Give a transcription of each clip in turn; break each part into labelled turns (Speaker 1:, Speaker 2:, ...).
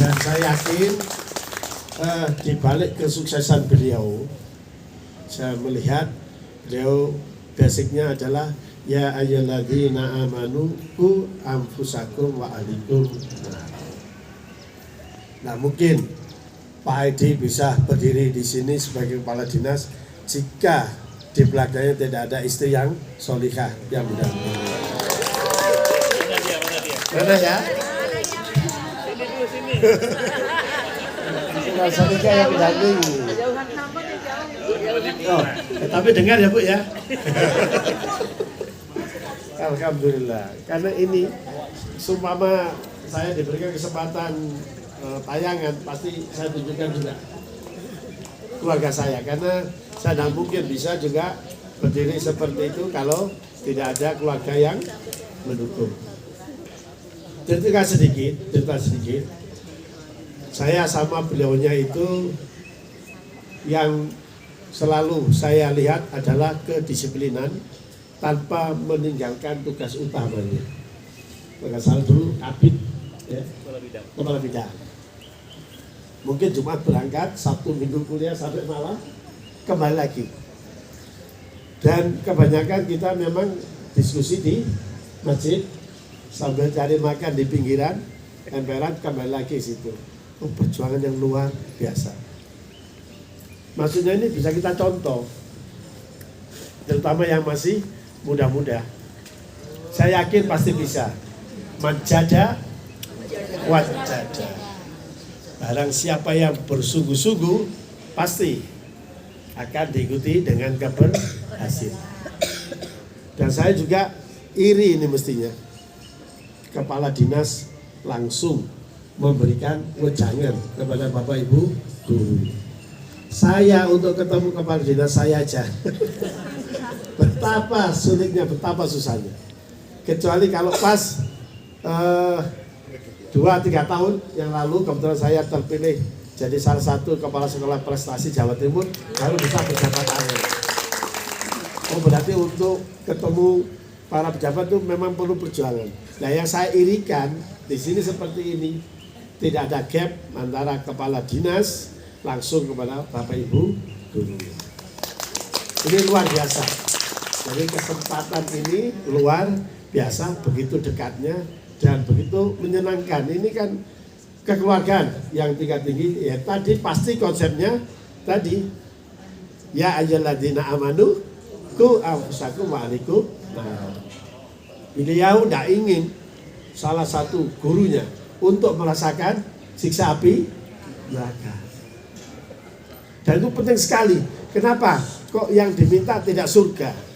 Speaker 1: Dan saya yakin di balik kesuksesan beliau, saya melihat beliau basicnya adalah ya ayyuhalladzina amanu qu anfusakum wa ahlikum. Nah mungkin Pak Edi bisa berdiri di sini sebagai kepala dinas jika di belakangnya tidak ada istri yang solihah yang mendampingi. Mana ya? Kalau solihah yang mendampingi. Oh, tapi dengar ya Bu ya. Alhamdulillah. Karena ini seumpama saya diberikan kesempatan tayangan, pasti saya tunjukkan juga keluarga saya, karena saya tidak mungkin bisa juga berdiri seperti itu kalau tidak ada keluarga yang mendukung. Cerita sedikit, saya sama beliaunya itu yang selalu saya lihat adalah kedisiplinan tanpa meninggalkan tugas utamanya. Maka saya dulu kabit ya, kepala bidang. Mungkin Jumat berangkat, Sabtu Minggu kuliah sampai malam, kembali lagi. Dan kebanyakan kita memang diskusi di masjid, sambil cari makan di pinggiran, emperan kembali lagi situ. Oh, perjuangan yang luar biasa. Maksudnya ini bisa kita contoh, terutama yang masih muda-muda. Saya yakin pasti bisa. Manjada, wajada. Barang siapa yang bersungguh-sungguh pasti akan diikuti dengan keberhasilan. Dan saya juga iri ini mestinya. Kepala dinas langsung memberikan wejangan kepada Bapak Ibu guru. Saya untuk ketemu kepala dinas saya aja. Betapa sulitnya, betapa susahnya. Kecuali kalau pas 2-3 tahun yang lalu kebetulan saya terpilih jadi salah satu kepala sekolah prestasi Jawa Timur, baru bisa berjabat tangan. Oh berarti untuk ketemu para pejabat itu memang perlu perjuangan. Nah yang saya irikan di sini seperti ini, tidak ada gap antara kepala dinas langsung kepada Bapak Ibu guru. Ini luar biasa. Jadi kesempatan ini luar biasa, begitu dekatnya dan begitu menyenangkan. Ini kan kekeluargaan yang tingkat tinggi. Ya tadi pasti konsepnya tadi ya ayyuhalladzina amanu qu anfusakum wa ahlikum. Nah, beliau tidak ingin salah satu gurunya untuk merasakan siksa api neraka. Dan itu penting sekali. Kenapa? Kok yang diminta tidak surga?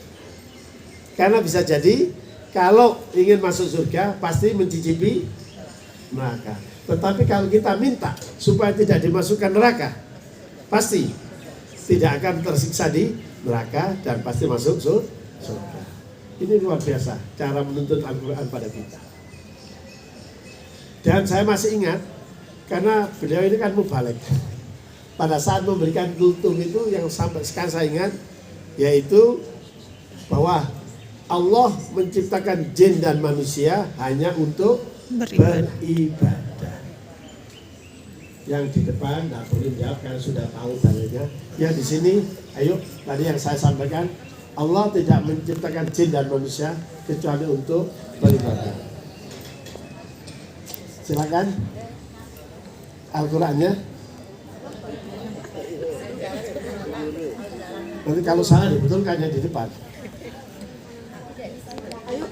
Speaker 1: Karena bisa jadi kalau ingin masuk surga pasti mencicipi neraka. Tetapi kalau kita minta supaya tidak dimasukkan neraka, pasti tidak akan tersiksa di neraka dan pasti masuk surga. Ini luar biasa cara menuntut Al-Quran pada kita. Dan saya masih ingat karena beliau ini kan mubalik. Pada saat memberikan kultum itu yang sampai sekarang saya ingat, yaitu bahwa Allah menciptakan jin dan manusia hanya untuk beribadah. Yang di depan tidak perlu jawab karena sudah tahu dalilnya. Yang di sini, ayo tadi yang saya sampaikan, Allah tidak menciptakan jin dan manusia kecuali untuk beribadah. Silakan Al-Qurannya. Nanti kalau salah dibetulkan yang di depan.
Speaker 2: Ayo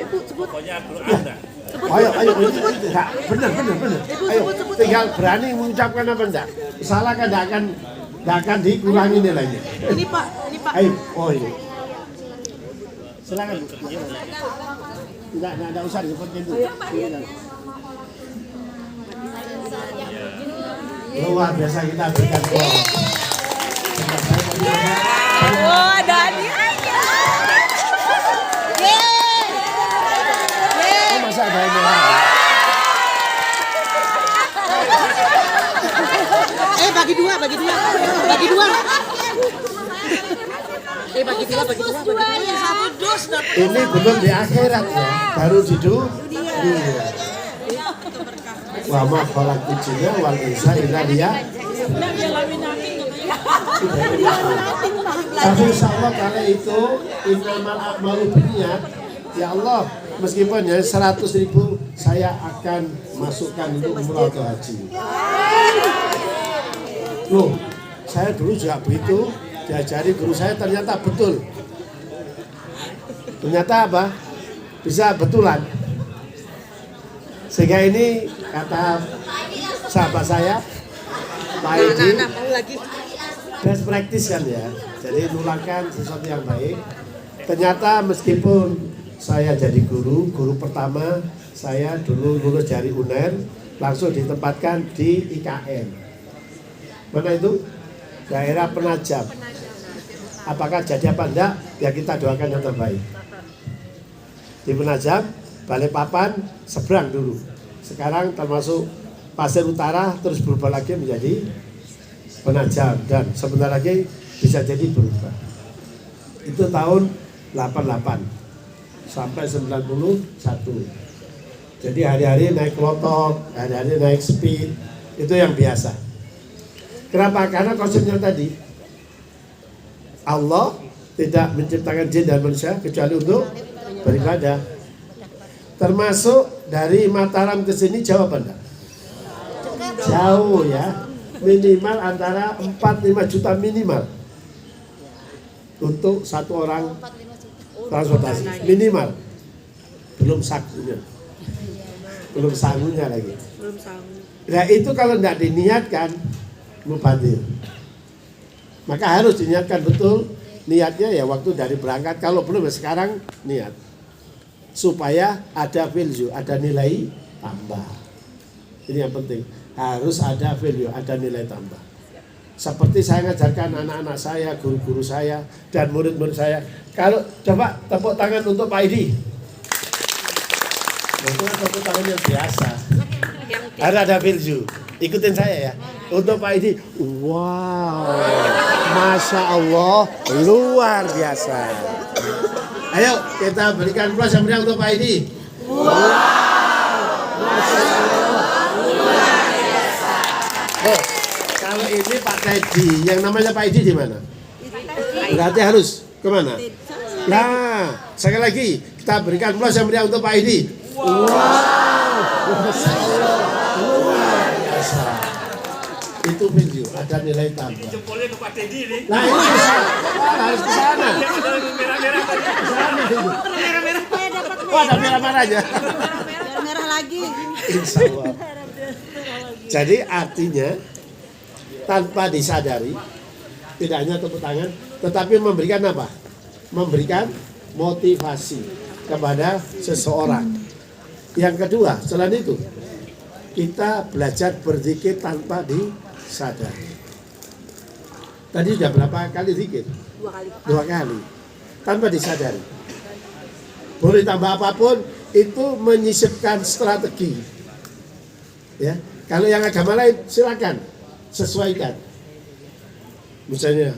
Speaker 2: Bu, sebut.
Speaker 3: Pokoknya Al-Quran dah.
Speaker 1: Ayo, enggak, benar. Ayo, tinggal berani mengucapkan apa enggak. Salah kan enggak akan dikurangi nilainya.
Speaker 2: Ini Pak.
Speaker 1: Ayo, oh ini. Silakan Bu. Enggak usah disebutin itu. Luar biasa kita berikan uang.
Speaker 2: Oh, ada hadiahnya.
Speaker 1: Oh, masa ada yang murah?
Speaker 2: Bagi dua. Bagi dua. Satu dos dapat.
Speaker 1: Ini belum di akhirat ya, baru di dunia.
Speaker 2: Untuk berkah.
Speaker 1: Wa ma khalaqtul jinna wal insa illa Tapi insya Allah kalau itu innamal a'malu binniyat, ya Allah, meskipun ya 100.000 saya akan masukkan untuk umrah atau haji. Loh, saya dulu juga begitu, diajari guru saya, ternyata betul. Ternyata apa? Bisa betulan. Sehingga ini kata sahabat saya, Pak Edi, best practice kan ya. Jadi nularkan sesuatu yang baik. Ternyata meskipun saya jadi guru pertama saya dulu lulus dari UNER, langsung ditempatkan di IKN. Mana itu? Daerah Penajam. Apakah jadi apa enggak? Ya kita doakan yang terbaik. Di Penajam, Balikpapan, seberang dulu. Sekarang termasuk Pasir Utara terus berubah lagi menjadi Penajam dan sebentar lagi bisa jadi berubah. Itu tahun 88 sampai 91. Jadi hari-hari naik klotok, hari-hari naik speed, itu yang biasa. Kenapa? Karena konsepnya tadi Allah tidak menciptakan jin dan manusia kecuali untuk beribadah. Termasuk dari Mataram ke sini jauh apa enggak? Jauh ya. Minimal antara 4-5 juta minimal untuk satu orang transportasi minimal. Belum sakunya, belum sangunya lagi. Nah itu kalau tidak diniatkan mubadir. Maka harus diniatkan betul niatnya ya waktu dari berangkat. Kalau belum ya sekarang niat supaya ada value, ada nilai tambah. Ini yang penting. Harus ada value, ada nilai tambah. Seperti saya ngajarkan anak-anak saya, guru-guru saya, dan murid-murid saya. Kalau coba tepuk tangan untuk Pak Idi. Itu tepuk tangan yang biasa. Harus ada value. Ikutin saya ya. Untuk Pak Idi, wow, Masya Allah, luar biasa. Ayo kita berikan aplaus yang meriah untuk Pak Idi. Wow, Masya Allah. Oh, kalau ini Pak Teddy, yang namanya Pak Edi di mana? Berarti harus kemana? Nah, sekali lagi kita berikan aplaus yang meriah untuk Pak Edi. Wow, Masya Allah, luar biasa. Itu video, ada nilai tambah.
Speaker 3: Jempolnya ke Pak Teddy ini.
Speaker 1: Nah ini bisa, harus ke sana. Wah, ada merah-merahnya.
Speaker 2: Merah lagi.
Speaker 1: Insya Allah. Jadi artinya tanpa disadari, tidak hanya tepuk tangan, tetapi memberikan apa? Memberikan motivasi kepada seseorang. Yang kedua, selain itu, kita belajar berzikir tanpa disadari. Tadi sudah berapa kali zikir? 2 kali. Tanpa disadari. Boleh tambah apapun, itu menyisipkan strategi. Ya. Kalau yang agama lain silakan sesuaikan. Misalnya,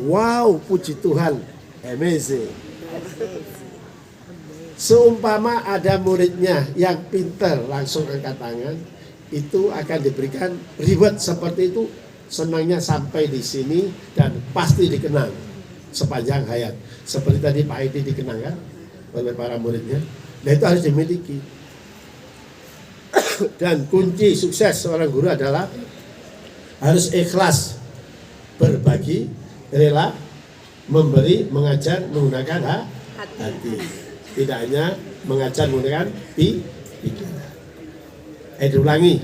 Speaker 1: wow, puji Tuhan, amazing. Seumpama ada muridnya yang pintar langsung angkat tangan, itu akan diberikan reward seperti itu. Senangnya sampai di sini dan pasti dikenang sepanjang hayat. Seperti tadi Pak Edi dikenangkan oleh para muridnya. Nah itu harus dimiliki. Dan kunci sukses seorang guru adalah harus ikhlas berbagi, rela memberi, mengajar menggunakan hati. Tidak hanya mengajar menggunakan pikiran. Diulangi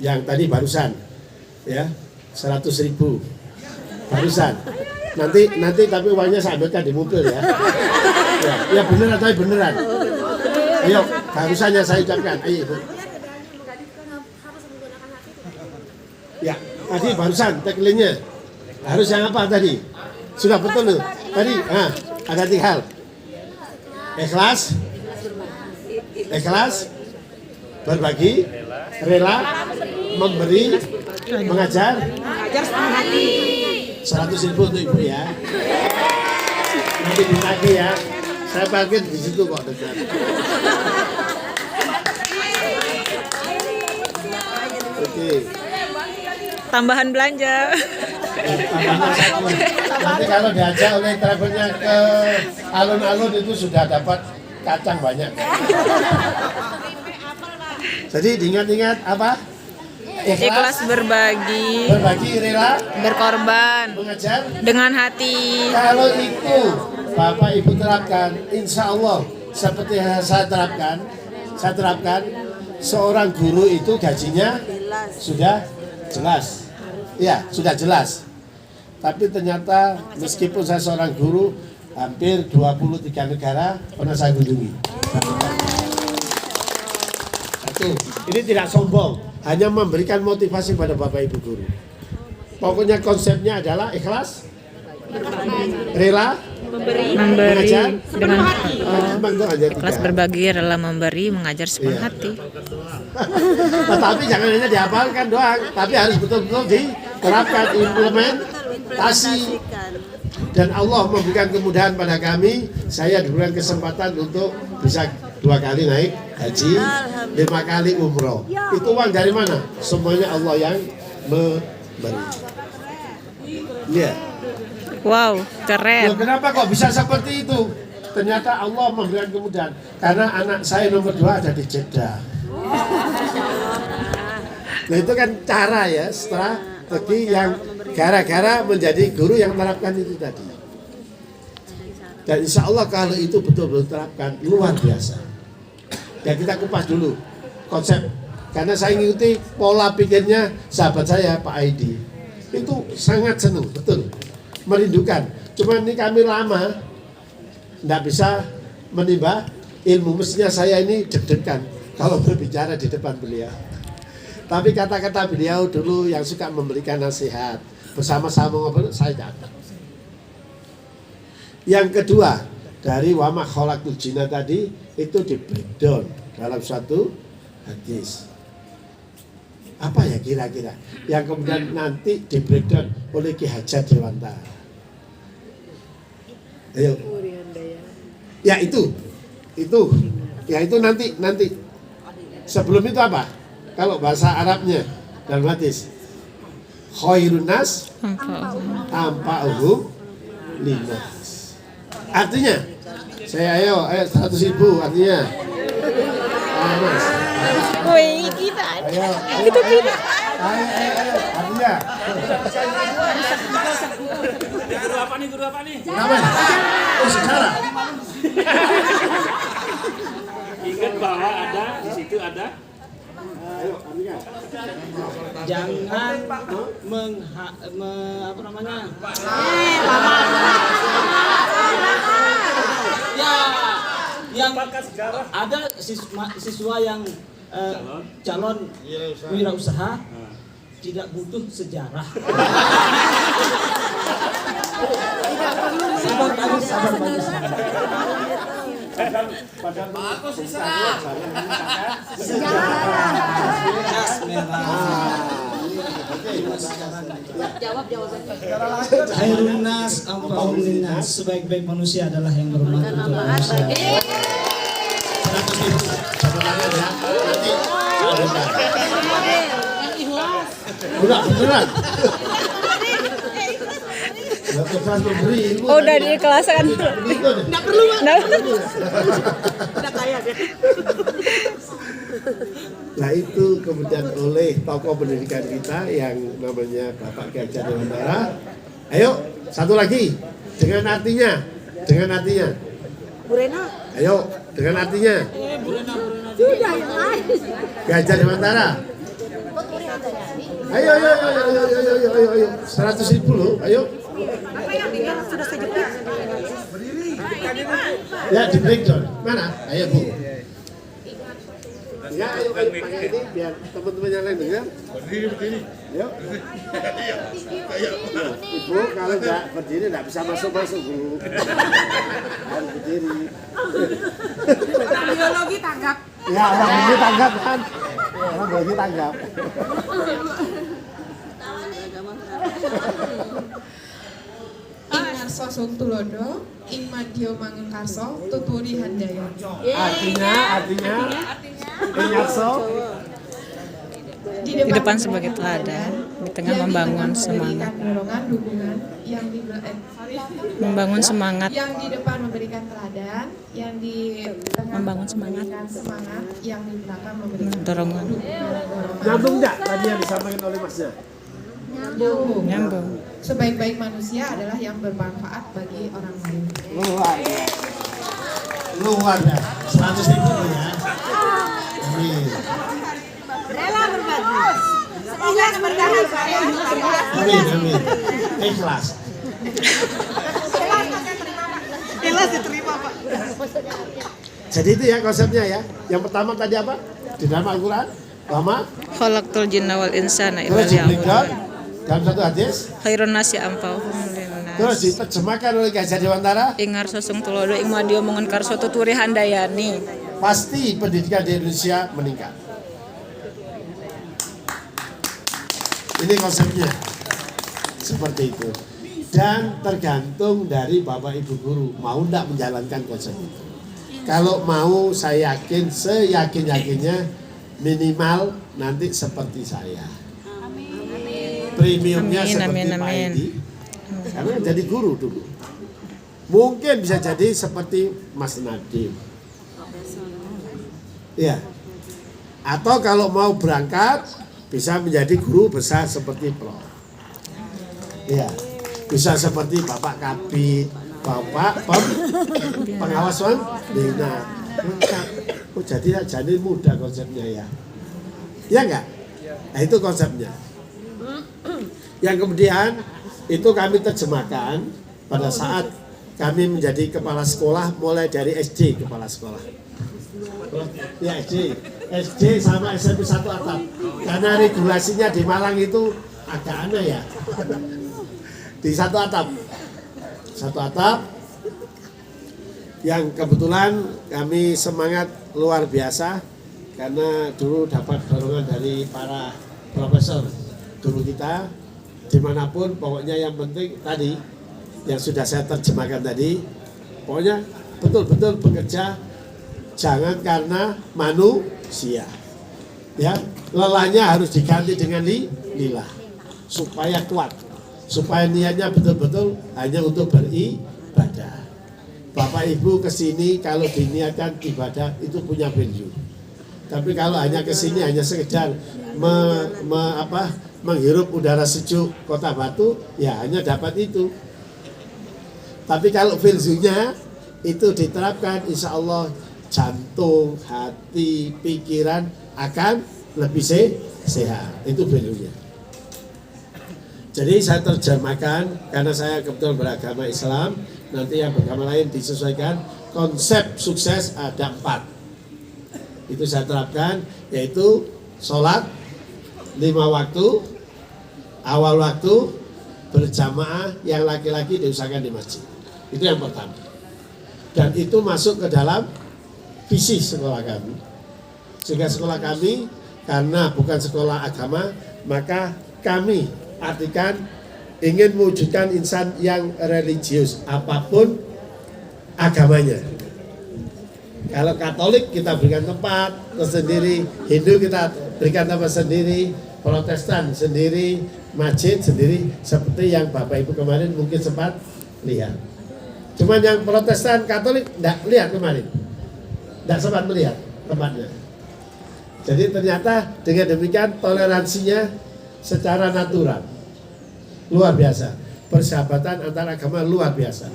Speaker 1: yang tadi barusan ya, 100.000 barusan. Nanti tapi uangnya saya ambilkan di mobil ya. Ya beneran tapi beneran. Ayo, barusannya saya ucapkan. Ayo Ibu. Ya, tadi barusan tagline-nya. Harus yang apa tadi? Sudah betul loh. Tadi ada 3 hal. Ikhlas, berbagi, rela, memberi, mengajar.
Speaker 2: Mengajar setengah hati.
Speaker 1: 100.000 untuk Ibu ya. Nanti ditagih ya. Saya parkir di situ kok dekat.
Speaker 3: tambahan belanja.
Speaker 1: Nanti kalau diajak oleh travelnya ke alun-alun itu sudah dapat kacang banyak. Jadi diingat-ingat apa?
Speaker 3: Ikhlas berbagi,
Speaker 1: rela,
Speaker 3: berkorban,
Speaker 1: mengajar.
Speaker 3: dengan hati.
Speaker 1: Kalau itu Bapak Ibu terapkan, insya Allah seperti yang saya terapkan, seorang guru itu gajinya sudah jelas. Ya, sudah jelas. Tapi ternyata meskipun saya seorang guru, hampir 23 negara pernah saya kunjungi. Satu, ini tidak sombong, hanya memberikan motivasi pada Bapak Ibu guru. Pokoknya konsepnya adalah ikhlas, rela,
Speaker 3: Memberi dengan ikhlas berbagi, rela memberi, mengajar sepenuh hati.
Speaker 1: Tetapi jangan hanya dihafalkan doang, tapi harus betul-betul diterapkan, implementasi. Dan Allah memberikan kemudahan pada kami. Saya diberikan kesempatan untuk bisa 2 kali naik haji, 5 kali umroh. Itu uang dari mana? Semuanya Allah yang memberi. Iya.
Speaker 3: Wow, keren.
Speaker 1: Loh, kenapa kok bisa seperti itu? Ternyata Allah memberikan kemudahan. Karena anak saya nomor 2 ada di Jeddah. Nah itu kan cara ya, strategi yang gara-gara menjadi guru yang menerapkan itu tadi. Dan insya Allah kalau itu betul-betul terapkan, luar biasa. Ya kita kupas dulu konsep. Karena saya mengikuti pola pikirnya sahabat saya Pak Aidi. Itu sangat senang, betul. Merindukan. Cuma ini kami lama tidak bisa menimba ilmu. Mestinya saya ini deg-degan kalau berbicara di depan beliau. Tapi kata-kata beliau dulu yang suka memberikan nasihat, bersama-sama ngobrol, saya catat. Yang kedua, dari wa ma khalaqtul jinna tadi itu di breakdown dalam suatu hadis. Apa ya kira-kira yang kemudian nanti di breakdown oleh Ki Hajar Dewantara? Ayo. Ya itu nanti. Sebelum itu apa? Kalau bahasa Arabnya dalam hadis, khairun nas anfa'uhum linnas. Artinya, ayo 100.000 artinya. Mas.
Speaker 3: Wih, kita.
Speaker 1: Ayo. Artinya.
Speaker 4: Guru apa nih?
Speaker 1: Namanya? Oh, sejarah.
Speaker 4: Ingat bahwa ada di situ ada.
Speaker 1: Ayo, artinya.
Speaker 4: Jangan apa namanya? Ya, yang ada siswa yang calon wirausaha tidak butuh sejarah. Sabar bagus.
Speaker 1: Bagus
Speaker 2: Jawab jawabannya.
Speaker 5: Khairun nas anfa'uhum linnas. Sebaik-baik manusia adalah yang bermanfaat untuk manusia.
Speaker 1: 100.000. Udah beneran.
Speaker 3: Oh, udah diikhlaskan.
Speaker 2: Nggak perlu, Bang. Udah kaya deh.
Speaker 1: Nah itu kemudian oleh tokoh pendidikan kita yang namanya Bapak Ki Hajar Dewantara. Ayo satu lagi dengan artinya.
Speaker 2: Bu Rena.
Speaker 1: Ayo dengan artinya.
Speaker 2: Sudah yang lain.
Speaker 1: Ki Hajar Dewantara. Ayo. 100.000 loh, ayo.
Speaker 2: Sudah saya jepit.
Speaker 1: Ya di breakdown. Mana? Ayo Bu. Ya ayo pakai ini biar teman-teman yang lain dengar. Berdiri. Yuk. Ibu kalau nggak berdiri nggak bisa masuk Bu. Harus berdiri.
Speaker 2: Biologi tanggap.
Speaker 1: Ya orang biologi tanggap kan. Orang biologi tanggap.
Speaker 6: Ingarso Suntulodo, Inmadio Mangunkarso, Tuturi Handaya.
Speaker 1: Artinya ingat so
Speaker 3: di depan sebagai teladan, di tengah membangun semangat.
Speaker 6: Dorongan, dukungan, yang di
Speaker 3: Membangun semangat.
Speaker 6: Yang di depan memberikan teladan, yang di tengah
Speaker 3: Membangun semangat.
Speaker 6: memberikan semangat, yang di belakang memberikan
Speaker 3: Dorongan.
Speaker 1: Nyambung nggak tadi yang disampaikan oleh Masnya?
Speaker 6: Nyambung.
Speaker 3: Nyambung.
Speaker 6: Sebaik-baik manusia adalah yang bermanfaat bagi orang lain.
Speaker 1: Luar ya, 100.000 ya. Amin.
Speaker 2: Rela berbagi. Ikhlas bertahan.
Speaker 1: Amin, amin. Ikhlas.
Speaker 2: Ikhlas diterima, Pak.
Speaker 1: Jadi itu ya konsepnya ya. Yang pertama tadi apa? Di dalam Al-Quran, lama.
Speaker 3: Khalaqtul jinna wal insana illa
Speaker 1: Terus diberikan
Speaker 3: liya'budun.
Speaker 1: dalam satu hadis.
Speaker 3: Khairun nasi ampauhum linnas.
Speaker 1: Terus diterjemahkan oleh Gajah Dewantara.
Speaker 3: Ingar sosong tulodo ing madio mongen karso tuturi handayani.
Speaker 1: Pasti pendidikan di Indonesia meningkat. Ini konsepnya. Seperti itu. Dan tergantung dari Bapak Ibu Guru mau tidak menjalankan konsep itu. Kalau mau, saya yakin, seyakin-yakinnya minimal nanti seperti saya. Premiumnya
Speaker 3: Amin,
Speaker 1: seperti
Speaker 3: amin,
Speaker 1: Pak
Speaker 3: amin.
Speaker 1: Edi. Karena jadi guru dulu. Mungkin bisa jadi seperti Mas Nadiem. Ya. Atau kalau mau berangkat bisa menjadi guru besar seperti Prof. Ya. Bisa seperti Bapak Kabid, Bapak pengawas Bina. Oh jadi mudah konsepnya ya. Ya enggak? Nah itu konsepnya. Yang kemudian itu kami terjemahkan pada saat kami menjadi kepala sekolah mulai dari SD kepala sekolah. Ya SD sama SMP 1 atap. Karena regulasinya di Malang itu agak aneh ya. Di satu atap yang kebetulan kami semangat luar biasa karena dulu dapat dorongan dari para profesor guru kita dimanapun, pokoknya yang penting tadi yang sudah saya terjemahkan tadi, pokoknya betul-betul bekerja jangan karena manusia ya, lelahnya harus diganti dengan lillah supaya kuat, supaya niatnya betul-betul hanya untuk beribadah. Bapak Ibu kesini kalau diniatkan ibadah itu punya value. Tapi kalau hanya kesini hanya sekedar menghirup udara sejuk Kota Batu, ya hanya dapat itu. Tapi kalau value-nya itu diterapkan, insya Allah jantung, hati, pikiran akan lebih sehat. Itu value-nya. Jadi saya terjemahkan karena saya kebetulan beragama Islam, nanti yang beragama lain disesuaikan. Konsep sukses ada 4. Itu saya terapkan, yaitu sholat 5 waktu, awal waktu, berjamaah, yang laki-laki diusahakan di masjid. Itu yang pertama. Dan itu masuk ke dalam visi sekolah kami. Sehingga sekolah kami, karena bukan sekolah agama, maka kami artikan ingin mewujudkan insan yang religius apapun agamanya. Kalau Katolik kita berikan tempat tersendiri, Hindu kita berikan tempat sendiri, Protestan sendiri, masjid sendiri, seperti yang Bapak Ibu kemarin mungkin sempat lihat. Cuman yang Protestan Katolik tidak lihat kemarin, tidak sempat melihat tempatnya. Jadi ternyata dengan demikian toleransinya secara natural luar biasa, persahabatan antar agama luar biasa.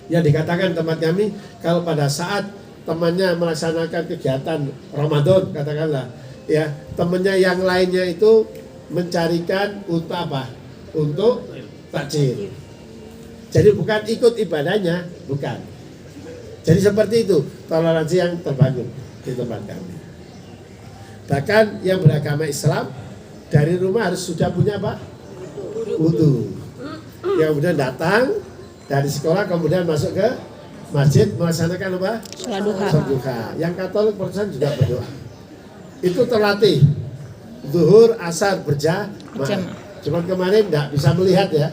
Speaker 1: Yang dikatakan tempat kami, kalau pada saat temannya melaksanakan kegiatan Ramadan katakanlah, ya temannya yang lainnya itu mencarikan untuk apa? Untuk takjil. Jadi bukan ikut ibadahnya, bukan. Jadi seperti itu toleransi yang terbangun di tempat kami. Bahkan yang beragama Islam dari rumah harus sudah punya apa? Wudu. Yang kemudian datang dari sekolah kemudian masuk ke masjid melaksanakan apa?
Speaker 3: Sholat duha.
Speaker 1: Sholat duha. Yang Katolik Protestan juga berdoa. Itu terlatih. Zuhur, asar berjamaah. Cuman kemarin nggak bisa melihat ya.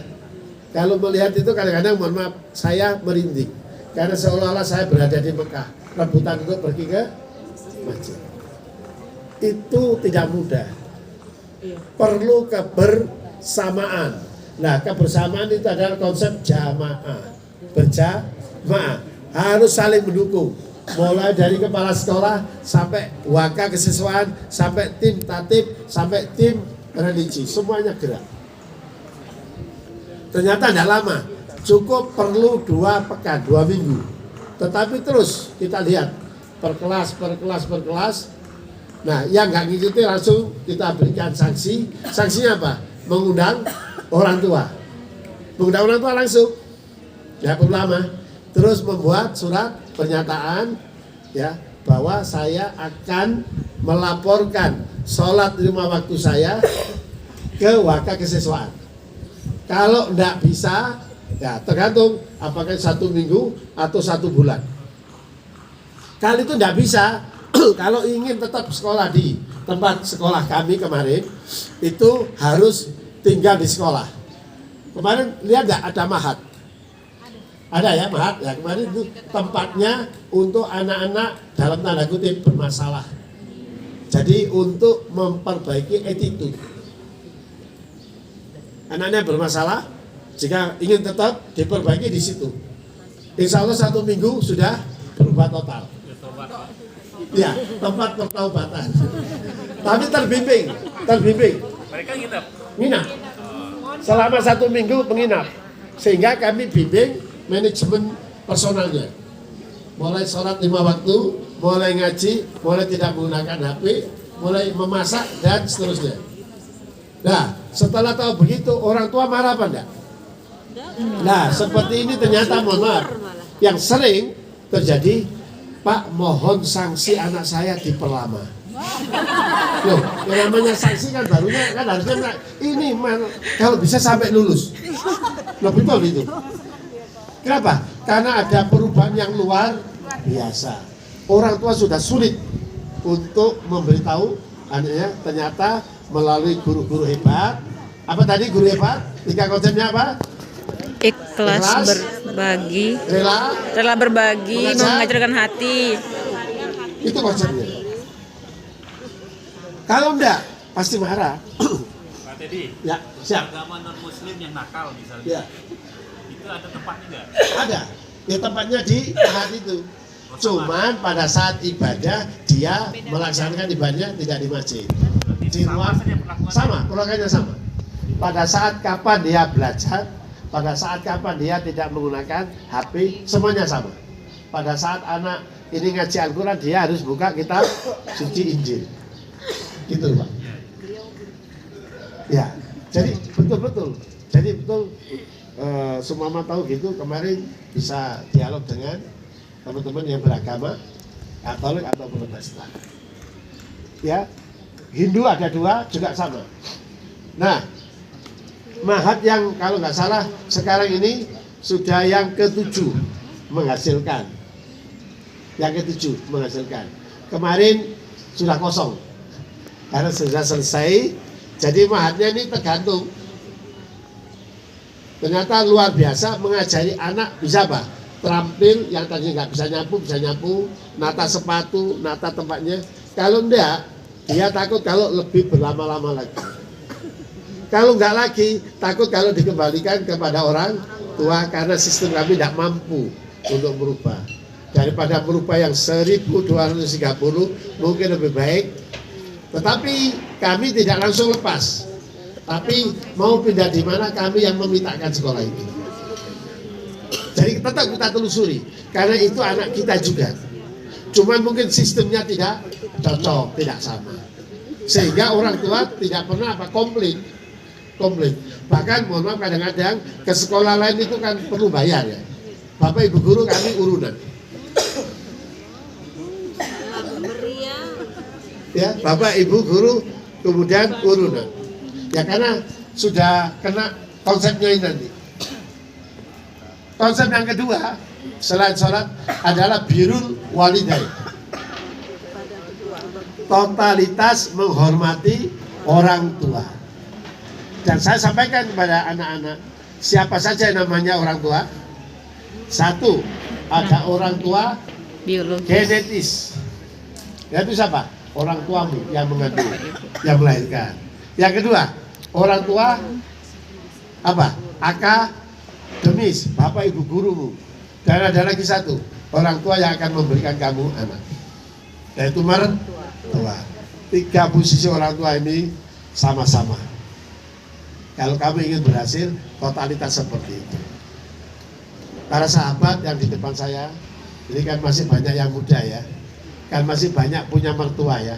Speaker 1: Kalau melihat itu kadang-kadang mohon maaf saya merinding. Karena seolah-olah saya berada di Mekah, rebutan untuk pergi ke masjid. itu tidak mudah. Perlu kebersamaan. Nah, kebersamaan itu adalah konsep jamaah. Berjamaah harus saling mendukung. Mulai dari kepala sekolah sampai waka kesiswaan, sampai tim tatib, sampai tim religi, semuanya gerak. Ternyata tidak lama, cukup perlu 2 pekan, 2 minggu. Tetapi terus kita lihat per kelas. Nah, yang nggak ngikuti langsung kita berikan sanksi. Sanksinya apa? Mengundang orang tua. Mengundang orang tua langsung. Ya perlu lama. Terus membuat surat pernyataan ya bahwa saya akan melaporkan sholat 5 waktu saya ke waka kesiswaan. Kalau enggak bisa, ya tergantung apakah 1 minggu atau 1 bulan. Kalau itu enggak bisa, kalau ingin tetap sekolah di tempat sekolah kami kemarin, itu harus tinggal di sekolah. Kemarin lihat enggak ada mahat? Ada ya mahat, ya kemarin itu tempatnya untuk anak-anak dalam tanda kutip bermasalah. Jadi untuk memperbaiki attitude. Anaknya bermasalah, jika ingin tetap diperbaiki di situ. Insya Allah 1 minggu sudah berubah total. Ya, tempat pertaubatan. Tapi terbimbing.
Speaker 2: Mereka
Speaker 1: Nginap. Selama 1 minggu menginap. Sehingga kami bimbing manajemen personalnya. Mulai sholat 5 waktu, mulai ngaji, mulai tidak menggunakan HP, mulai memasak dan seterusnya. Nah, setelah tahu begitu, orang tua marah apa enggak? Nah, seperti ini ternyata mohon maaf, yang sering terjadi, Pak mohon sanksi anak saya diperlama. Loh, yang namanya sanksi kan barunya kan harusnya ini kalau bisa sampai lulus. Loh betul itu. Kenapa? Karena ada perubahan yang luar biasa. Orang tua sudah sulit untuk memberitahu anaknya, ternyata melalui guru-guru hebat. Apa tadi guru hebat? 3 konsepnya apa?
Speaker 3: Ikhlas berbagi, rela berbagi, mengajarkan hati.
Speaker 1: Itu konsepnya. Kalau enggak, pasti marah.
Speaker 2: Pak Teddy,
Speaker 1: Ya, siap.
Speaker 2: agama non-muslim yang nakal misalnya,
Speaker 1: Ya,
Speaker 2: itu ada tempatnya nggak?
Speaker 1: ada. Ya tempatnya di mahat itu. Cuman pada saat ibadah dia melaksanakan ibadahnya tidak di masjid. Di ruang sama, perlakuannya sama. Pada saat kapan dia belajar, pada saat kapan dia tidak menggunakan HP, semuanya sama. Pada saat anak ini ngaji Al-Quran, dia harus buka kitab suci Injil. Gitu Pak. Ya, jadi betul-betul. Jadi betul semua tahu gitu. Kemarin bisa dialog dengan teman-teman yang beragama Katolik atau Protestan. Ya, Hindu ada 2 juga sama. Nah, mahat yang kalau nggak salah sekarang ini sudah yang ke-7 menghasilkan. Yang ke-7 menghasilkan. Kemarin sudah kosong karena sudah selesai. Jadi mahatnya ini tergantung. Ternyata luar biasa mengajari anak bisa apa? Terampil yang tadinya nggak bisa nyapu, nata sepatu, nata tempatnya. Kalau enggak, dia takut kalau lebih berlama-lama lagi. Kalau enggak lagi, takut kalau dikembalikan kepada orang tua karena sistem kami tidak mampu untuk merubah. Daripada merubah yang 1230 mungkin lebih baik. Tetapi kami tidak langsung lepas. Tapi mau pindah di mana kami yang memintakan sekolah ini. Jadi tetap kita telusuri, karena itu anak kita juga. Cuma mungkin sistemnya tidak cocok, tidak sama. Sehingga orang tua tidak pernah komplain. Bahkan mohon maaf kadang-kadang ke sekolah lain itu kan perlu bayar ya. Bapak Ibu guru kami urunan. Ya, Bapak Ibu guru kemudian urunan. Ya karena sudah kena konsepnya ini nanti. Konsep yang kedua selain sholat adalah birrul walidain. Totalitas menghormati orang tua. Dan saya sampaikan kepada anak-anak, siapa saja yang namanya orang tua? 1, ada orang tua
Speaker 3: Biologis.
Speaker 1: genetis. Yaitu siapa? orang tuamu yang mengandung, yang melahirkan. Yang kedua, orang tua apa? Akademis, bapak ibu gurumu. Dan ada lagi satu, orang tua yang akan memberikan kamu anak, yaitu mertua. 3 posisi orang tua ini sama-sama. Kalau kamu ingin berhasil, totalitas seperti itu. Para sahabat yang di depan saya, ini kan masih banyak yang muda ya, kan masih banyak punya mertua ya.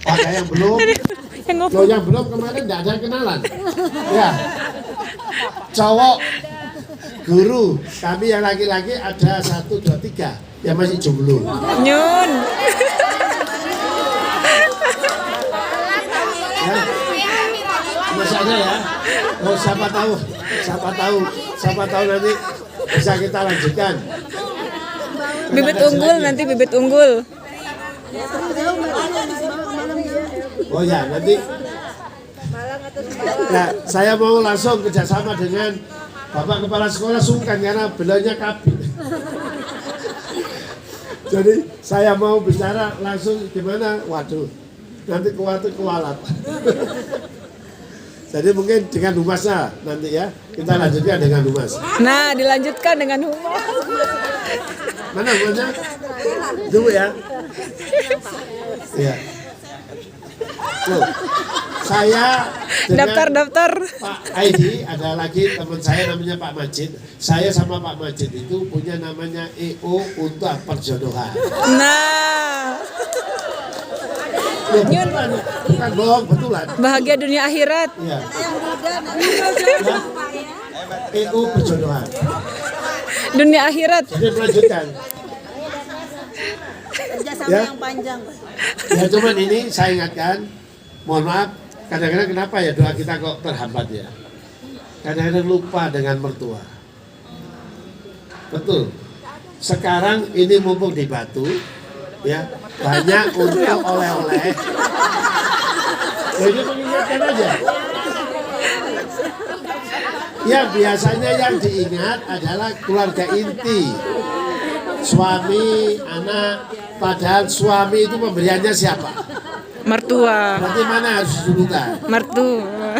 Speaker 1: Ada yang belum? Loh, yang belum kemarin tidak ada kenalan. Ya, cowok, guru, kami yang laki-laki ada 1, 2, 3 yang masih jomblo.
Speaker 3: Nyun.
Speaker 1: Ya, masih ada ya. Oh, siapa tahu nanti bisa kita lanjutkan.
Speaker 3: Bibit unggul nanti bibit unggul.
Speaker 1: Oh ya, nanti. Ya, saya mau langsung kerjasama dengan Bapak Kepala Sekolah sungkan karena beliaunya kabin. Jadi saya mau bicara langsung gimana? Waduh, nanti kualat. Jadi mungkin dengan humasnya nanti ya, kita lanjutkan dengan humas.
Speaker 3: Nah, dilanjutkan dengan humas.
Speaker 1: Mana humasnya? Tunggu ya. Iya. Loh, saya dengan
Speaker 3: Daftar.
Speaker 1: Pak Aidi, ada lagi teman saya namanya Pak Majid. Saya sama Pak Majid itu punya namanya EO untuk perjodohan.
Speaker 3: Nah,
Speaker 1: Loh, bukan bohong, betulan.
Speaker 3: bahagia dunia akhirat.
Speaker 1: Iya. Ya. EO perjodohan.
Speaker 3: Dunia akhirat.
Speaker 1: Jadi melanjutkan.
Speaker 2: Kerjasama
Speaker 1: Ya.
Speaker 2: yang panjang.
Speaker 1: Ya cuman ini saya ingatkan, mohon maaf, kadang-kadang kenapa ya doa kita kok terhambat ya? Kadang-kadang lupa dengan mertua. Betul. Sekarang ini mumpung di Batu, ya banyak untuk oleh-oleh. Jadi mengingatkan aja. Ya biasanya yang diingat adalah keluarga inti, suami, anak. Padahal suami itu pemberiannya siapa?
Speaker 3: Mertua.
Speaker 1: Berarti mana harus didulukan?
Speaker 3: Mertua.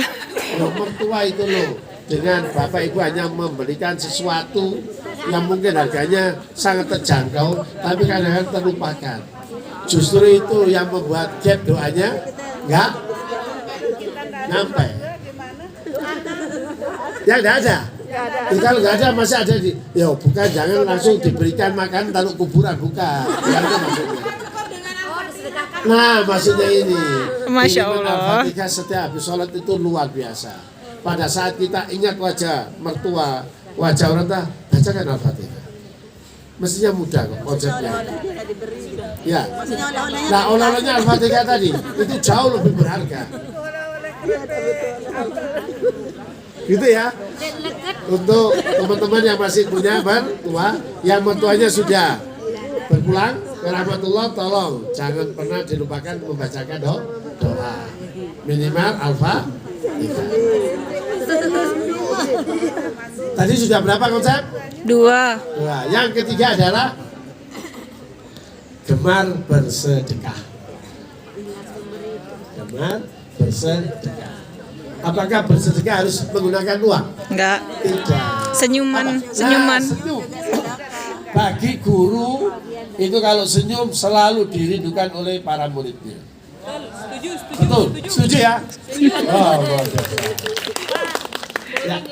Speaker 1: Loh, mertua itu loh, dengan bapak ibu hanya memberikan sesuatu yang mungkin harganya sangat terjangkau, tapi kadang-kadang terlupakan. Justru itu yang membuat gap doanya nggak nyampe. Ya nggak ada. Kalau nggak ada masih ada di, ya bukan jangan langsung diberikan makan taruh kuburan, bukan. Ya, itu maksudnya. Nah maksudnya ini.
Speaker 3: Masya Allah.
Speaker 1: Al-Fatihah setiap habis sholat itu luar biasa. Pada saat kita ingat wajah mertua, wajah orang tua, bacakan Al-Fatihah. Mestinya mudah kok konsepnya. Ya. Nah oleh-olehnya Al-Fatihah tadi itu jauh lebih berharga. Gitu ya. Untuk teman-teman yang masih punya mertua, yang mertuanya sudah berpulang ke rahmatullah, tolong jangan pernah dilupakan membacakan doa minimal Al-Fatihah. Tadi sudah berapa konsep?
Speaker 3: 2.
Speaker 1: Nah, yang ketiga adalah gemar bersedekah. Gemar bersedekah. Apakah bersedekah harus menggunakan uang?
Speaker 3: Enggak.
Speaker 1: Tidak.
Speaker 3: Senyuman.
Speaker 1: Nah, senyum. Bagi guru itu kalau senyum selalu dirindukan oleh para muridnya. Betul. Setuju ya? Oh, ya.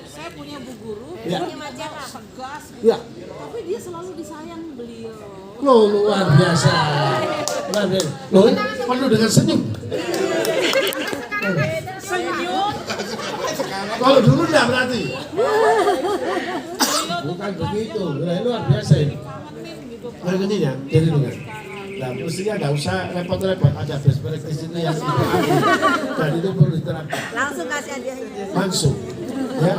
Speaker 2: Saya punya bu guru,
Speaker 1: Ya.
Speaker 2: punya majalah tegas,
Speaker 1: Ya.
Speaker 2: tapi dia selalu disayang beliau.
Speaker 1: Loh, luar biasa. Luar biasa. Loh, penuh dengan senyum. Kalau dulu enggak berarti. Bukan begitu. Luar biasa ini. Begini ya, jadi dengan. Nah, mestinya nggak usah repot-repot. Ada best practice itu yang dipahami. Dan itu perlu diterapkan.
Speaker 2: Langsung kasih hadiahnya.
Speaker 1: Langsung. Ya.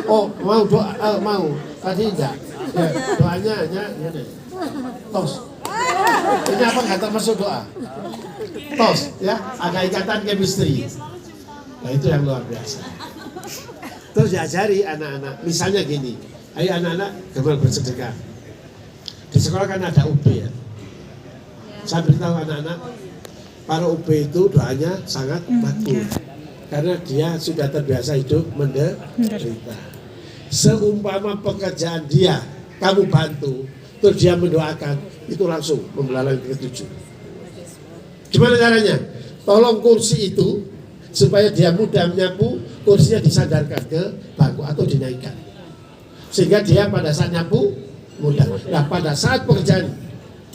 Speaker 1: Oh, mau doa? Mau. Tadi enggak. Ya, doanya hanya ini. Tos. Ini apa nggak termasuk doa? Tos, ya. Ada ikatan chemistry. Nah, itu yang luar biasa. Terus diajari anak-anak. Misalnya gini. Ayo anak-anak gemar bersedekah. Di sekolah kan ada UB ya. Saya beritahu anak-anak, para UB itu doanya sangat bagus. Karena dia sudah terbiasa hidup menderita. Seumpama pekerjaan dia, kamu bantu, terus dia mendoakan, itu langsung membelalai ketujuh. Gimana caranya? Tolong kursi itu, supaya dia mudah menyapu, kursinya disandarkan ke bangku atau dinaikkan. Sehingga dia pada saat nyapu, mudah. Nah pada saat pekerjaan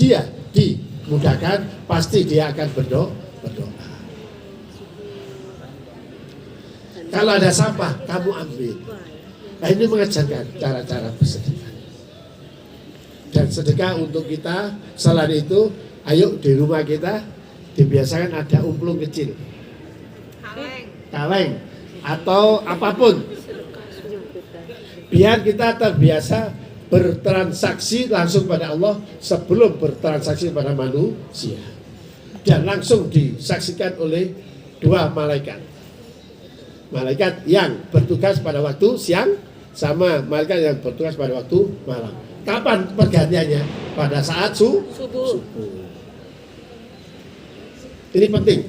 Speaker 1: dia dimudahkan, pasti dia akan berdoa. Kalau ada sampah, kamu ambil. Nah ini mengajarkan cara-cara bersedekah. Dan sedekah untuk kita, selain itu, ayo di rumah kita dibiasakan ada umplung kecil. Kaleng atau apapun. Biar kita terbiasa bertransaksi langsung pada Allah sebelum bertransaksi pada manusia. Dan langsung disaksikan oleh dua malaikat. Malaikat yang bertugas pada waktu siang sama malaikat yang bertugas pada waktu malam. Kapan pergantiannya? Pada saat subuh. Ini penting.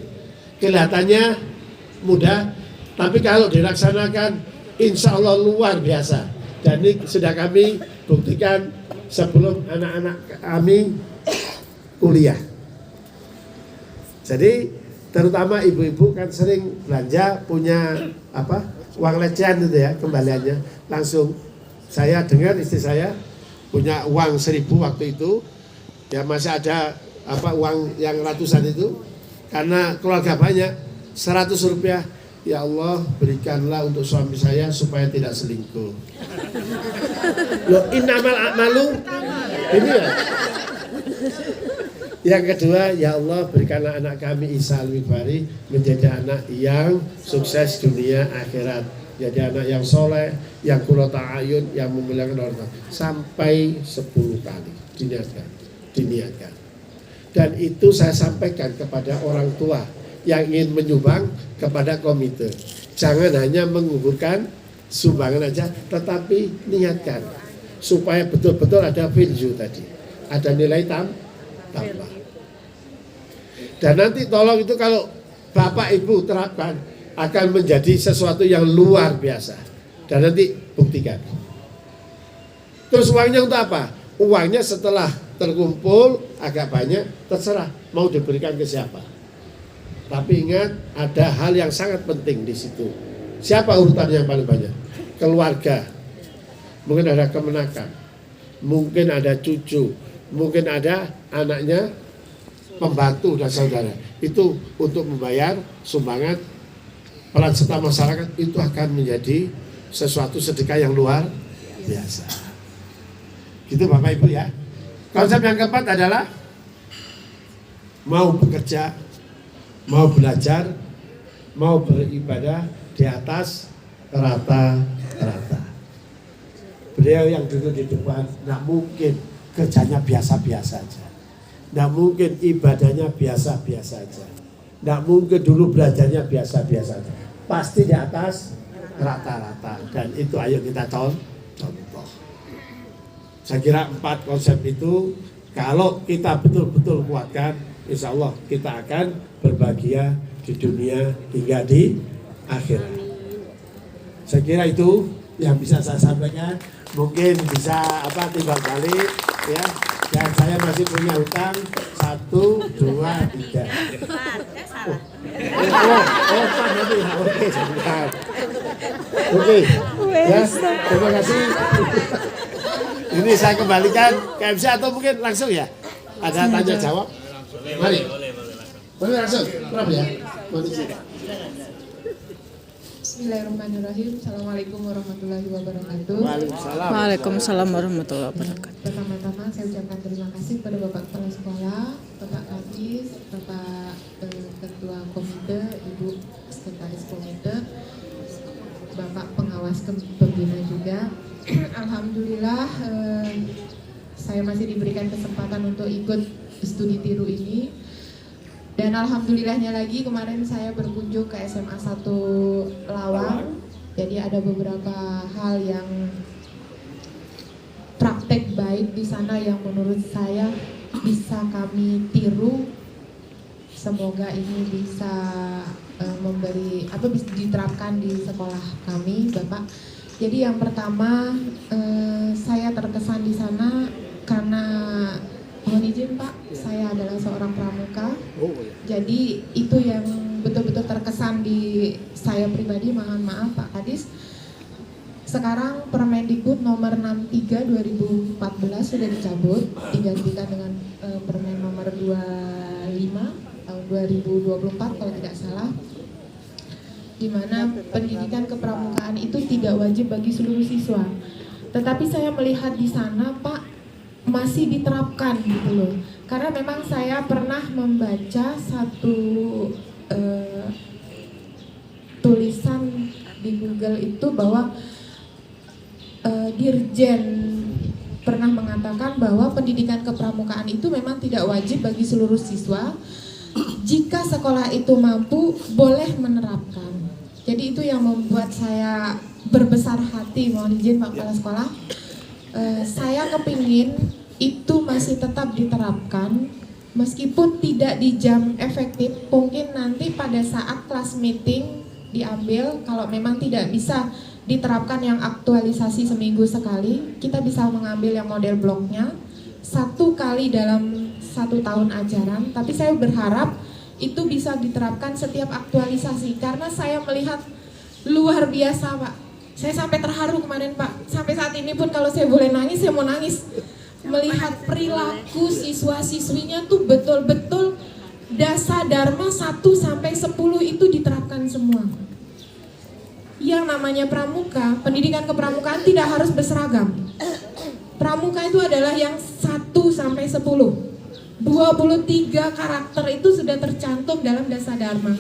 Speaker 1: Kelihatannya mudah, tapi kalau dilaksanakan insya Allah luar biasa. Dan ini sudah kami buktikan sebelum anak-anak kami kuliah. Jadi terutama ibu-ibu kan sering belanja punya uang lecehan itu ya, kembaliannya langsung. Saya dengar istri saya punya uang 1.000 waktu itu, ya masih ada uang yang ratusan itu, karena keluarga banyak, 100 rupiah. Ya Allah, berikanlah untuk suami saya supaya tidak selingkuh. Loh, innamal a'malu ini ya. Yang kedua, ya Allah, berikanlah anak kami Isa Al-Mibari menjadi anak yang sukses dunia akhirat, jadi anak yang soleh, yang qurrata a'yun, yang memuliakan orang tua. Sampai 10 kali diniatkan. Dan itu saya sampaikan kepada orang tua yang ingin menyumbang kepada komite. Jangan hanya mengumpulkan sumbangan aja, tetapi niatkan supaya betul-betul ada value tadi, ada nilai tambah. Dan nanti tolong itu kalau Bapak Ibu terapkan akan menjadi sesuatu yang luar biasa. Dan nanti buktikan. Terus uangnya untuk apa? Uangnya setelah terkumpul agak banyak, terserah mau diberikan ke siapa. Tapi ingat, ada hal yang sangat penting di situ. Siapa urutan yang paling banyak? Keluarga. Mungkin ada kemenakan, mungkin ada cucu, mungkin ada anaknya, pembantu dan saudara. Itu untuk membayar sumbangan peran serta masyarakat, itu akan menjadi sesuatu sedekah yang luar biasa. Gitu Bapak Ibu ya. Konsep yang keempat adalah mau bekerja, mau belajar, mau beribadah di atas rata-rata. Beliau yang duduk di depan, nggak mungkin kerjanya biasa-biasa aja, nggak mungkin ibadahnya biasa-biasa aja, nggak mungkin dulu belajarnya biasa-biasa aja, pasti di atas rata-rata. Dan itu ayo kita contoh. Saya kira 4 konsep itu kalau kita betul-betul kuatkan, insya Allah kita akan berbahagia di dunia hingga di akhirat. Saya kira itu yang bisa saya sampaikan. Mungkin bisa timbal balik ya. Dan saya masih punya hutang 1, 2, 3. Oke. Ya, terima kasih. Ini saya kembalikan ke MC atau mungkin langsung ya? Ada tanya jawab? Mari. Boleh langsung. Berapa ya?
Speaker 6: Bismillahirrahmanirrahim. Assalamualaikum warahmatullahi wabarakatuh.
Speaker 3: Waalaikumsalam warahmatullahi wabarakatuh.
Speaker 6: Pertama-tama saya ucapkan terima kasih kepada Bapak Kepala Sekolah, Bapak Kadis, Bapak Ketua Komite, Ibu Sekretaris Komite, Bapak Pengawas Pembina juga. Alhamdulillah saya masih diberikan kesempatan untuk ikut studi tiru ini. Dan alhamdulillahnya lagi kemarin saya berkunjung ke SMA 1 Lawang. Jadi ada beberapa hal yang praktek baik di sana yang menurut saya bisa kami tiru. Semoga ini bisa bisa diterapkan di sekolah kami, Bapak. Jadi yang pertama, saya terkesan di sana karena mohon izin Pak, saya adalah seorang pramuka. Jadi itu yang betul-betul terkesan di saya pribadi. Mohon maaf Pak Kadis. Sekarang Permendikbud nomor 63 2014 sudah dicabut, digantikan dengan Permen nomor 25 tahun 2024 kalau tidak salah, di mana pendidikan kepramukaan itu tidak wajib bagi seluruh siswa. Tetapi saya melihat di sana Pak masih diterapkan gitu loh. Karena memang saya pernah membaca satu tulisan di Google itu bahwa Dirjen pernah mengatakan bahwa pendidikan kepramukaan itu memang tidak wajib bagi seluruh siswa. Jika sekolah itu mampu, boleh menerapkan. Jadi itu yang membuat saya berbesar hati, mohon izin Pak Kepala Sekolah. Saya kepingin itu masih tetap diterapkan, meskipun tidak di jam efektif. Mungkin nanti pada saat kelas meeting diambil, kalau memang tidak bisa diterapkan yang aktualisasi seminggu sekali, kita bisa mengambil yang model bloknya 1 kali dalam 1 tahun ajaran. Tapi saya berharap itu bisa diterapkan setiap aktualisasi, karena saya melihat luar biasa Pak. Saya sampai terharu kemarin Pak, sampai saat ini pun kalau saya boleh nangis, saya mau nangis melihat perilaku siswa-siswinya tuh betul-betul Dasa Dharma 1 sampai 10 itu diterapkan semua. Yang namanya pramuka, pendidikan kepramukaan tidak harus berseragam. Pramuka itu adalah yang 1 sampai 10. 23 karakter itu sudah tercantum dalam Dasa Dharma.